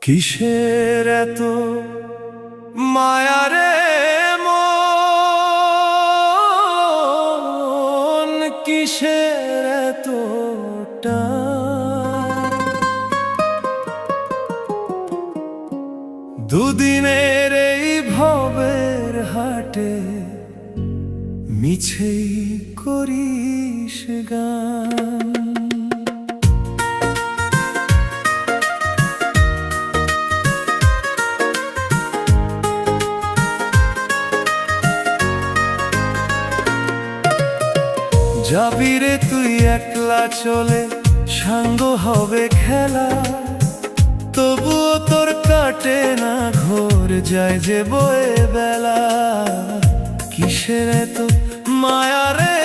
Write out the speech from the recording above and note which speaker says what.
Speaker 1: কিসের এত মায়া রে মন, কিসের এত টান? দুদিনের এই ভবের হাটে মিছেই করিস গান। যাবি রে তুই একলা চলে, সাঙ্গ হবে খেলা, তবুও তোর কাটে না ঘোর, যায় যে বয়ে বেলা। কিসের এত মায়া রে